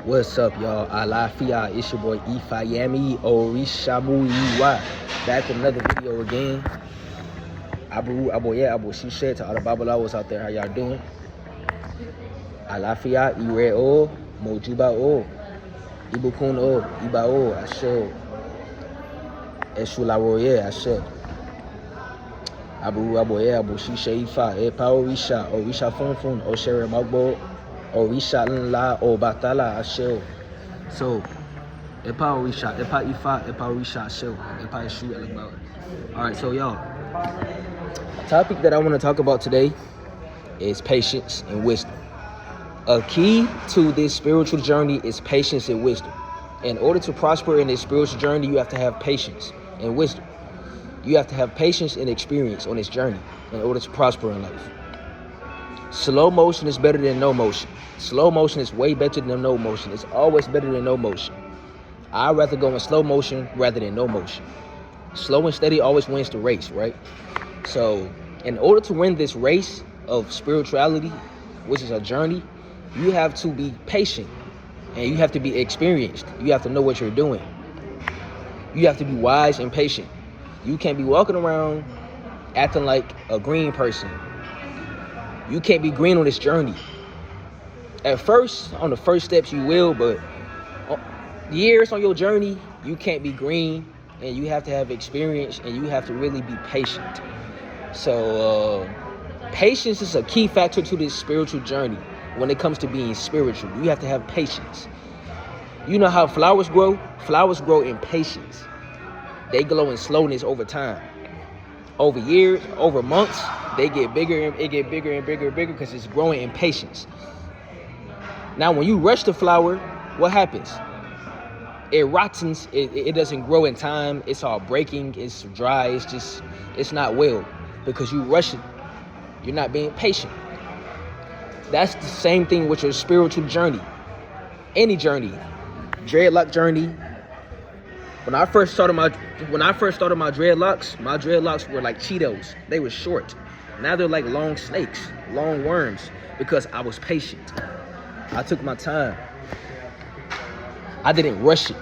What's up, y'all? Alafia, it's your boy Ifayemi Orishamuiwa. Back with another video again. Abu Shishe to all the Babalawas out there. How y'all doing? Alafia, Ire O, Mojuba O, Ibukun O, Iba O, Ashe, Eshularoye, Ashe. Abu Shishe Ifa, Epa Orisha Funfun, Oshere Magbo. Orisha la o batala ashe. So epa orisha, epa ifa, epa orisha ashe, epa ishu elagbawa. Alright, so y'all, topic that I want to talk about today is patience and wisdom. A key to this spiritual journey is patience and wisdom. In order to prosper in this spiritual journey, you have to have patience and wisdom. You have to have patience and experience on this journey in order to prosper in life. Slow motion is better than no motion. Slow motion is way better than no motion. It's always better than no motion. I'd rather go in slow motion rather than no motion. Slow and steady always wins the race, right? So in order to win this race of spirituality, which is a journey, you have to be patient and you have to be experienced. You have to know what you're doing. You have to be wise and patient. You can't be walking around acting like a green person. You can't be green on this journey. At first, on the first steps you will, but years on your journey, you can't be green, and you have to have experience, and you have to really be patient. So patience is a key factor to this spiritual journey. When it comes to being spiritual, you have to have patience. You know how flowers grow? Flowers grow in patience. They grow in slowness over time. Over years, over months, they get bigger and it get bigger and bigger and bigger because it's growing in patience. Now, when you rush the flower, what happens? It rottens. It doesn't grow in time. It's all breaking. It's dry. It's not well because you rush it. You're not being patient. That's the same thing with your spiritual journey. Any journey, dreadlock journey. When I first started my dreadlocks were like Cheetos. They were short. Now they're like long snakes, long worms, because I was patient. I took my time. I didn't rush it.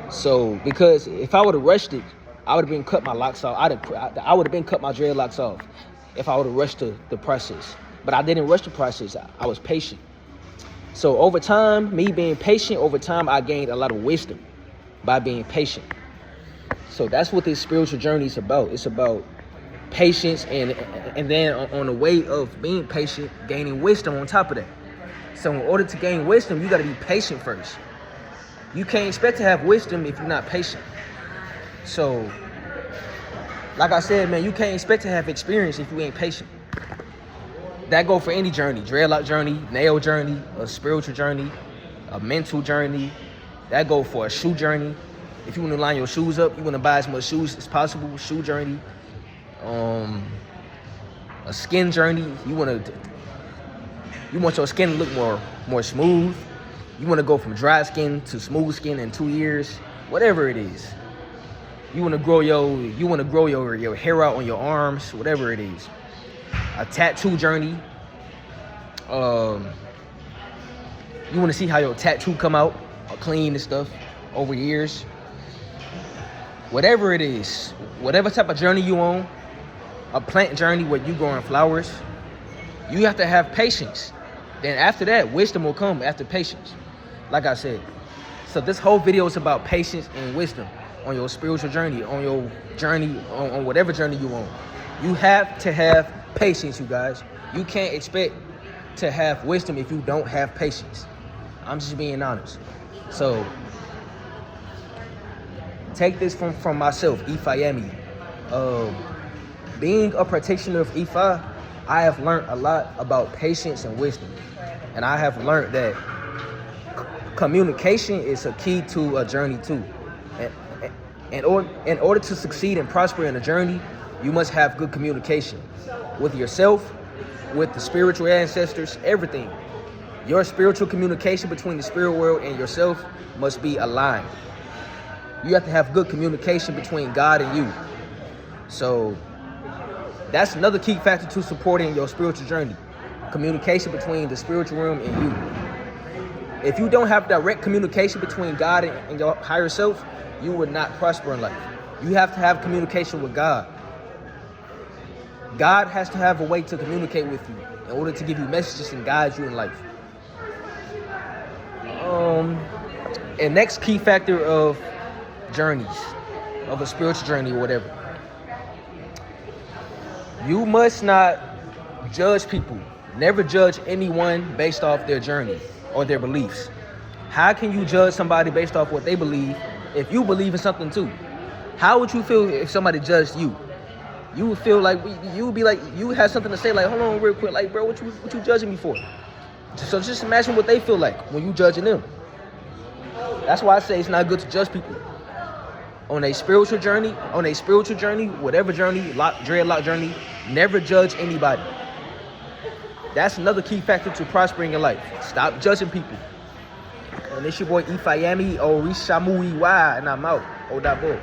So, because if I would have rushed it, I would have been cut my locks off. I would have been cut my dreadlocks off if I would have rushed the process. But I didn't rush the process. I was patient. So over time, me being patient, over time, I gained a lot of wisdom by being patient. So that's what this spiritual journey is about. It's about patience and then on the way of being patient, gaining wisdom on top of that. So in order to gain wisdom, you got to be patient first. You can't expect to have wisdom if you're not patient. So, like I said, man, you can't expect to have experience if you ain't patient. That go for any journey, dreadlock journey, nail journey, a spiritual journey, a mental journey. That go for a shoe journey. If you want to line your shoes up, you want to buy as much shoes as possible, shoe journey. A skin journey. You want your skin to look more smooth. You want to go from dry skin to smooth skin in 2 years. Whatever it is. You want to grow your hair out on your arms, whatever it is. A tattoo journey. You want to see how your tattoo come out, clean and stuff over years. Whatever it is, whatever type of journey you on, a plant journey where you growing flowers, you have to have patience. Then after that, wisdom will come after patience, like I said. So this whole video is about patience and wisdom on your spiritual journey, on your journey, on whatever journey you on. You have to have patience, you guys. You can't expect to have wisdom if you don't have patience. I'm just being honest. So take this from myself, Ifayemi. Being a practitioner of Ifa, I have learned a lot about patience and wisdom. And I have learned that communication is a key to a journey too. In order to succeed and prosper in a journey, you must have good communication with yourself, with the spiritual ancestors, everything. Your spiritual communication between the spirit world and yourself must be aligned. You have to have good communication between God and you. So that's another key factor to supporting your spiritual journey. Communication between the spiritual realm and you. If you don't have direct communication between God and your higher self, you would not prosper in life. You have to have communication with God. God has to have a way to communicate with you in order to give you messages and guide you in life. And next key factor of journeys, of a spiritual journey or whatever. You must not judge people. Never judge anyone based off their journey or their beliefs. How can you judge somebody based off what they believe if you believe in something too? How would you feel if somebody judged you? You would feel like, you would be like, you would have something to say like, hold on real quick, like, bro, what you judging me for? So just imagine what they feel like when you judging them. That's why I say it's not good to judge people. On a spiritual journey, whatever journey, dreadlock journey, never judge anybody. That's another key factor to prospering in life. Stop judging people. And it's your boy Ifayami Orishamuiwa, and I'm out. Odabo.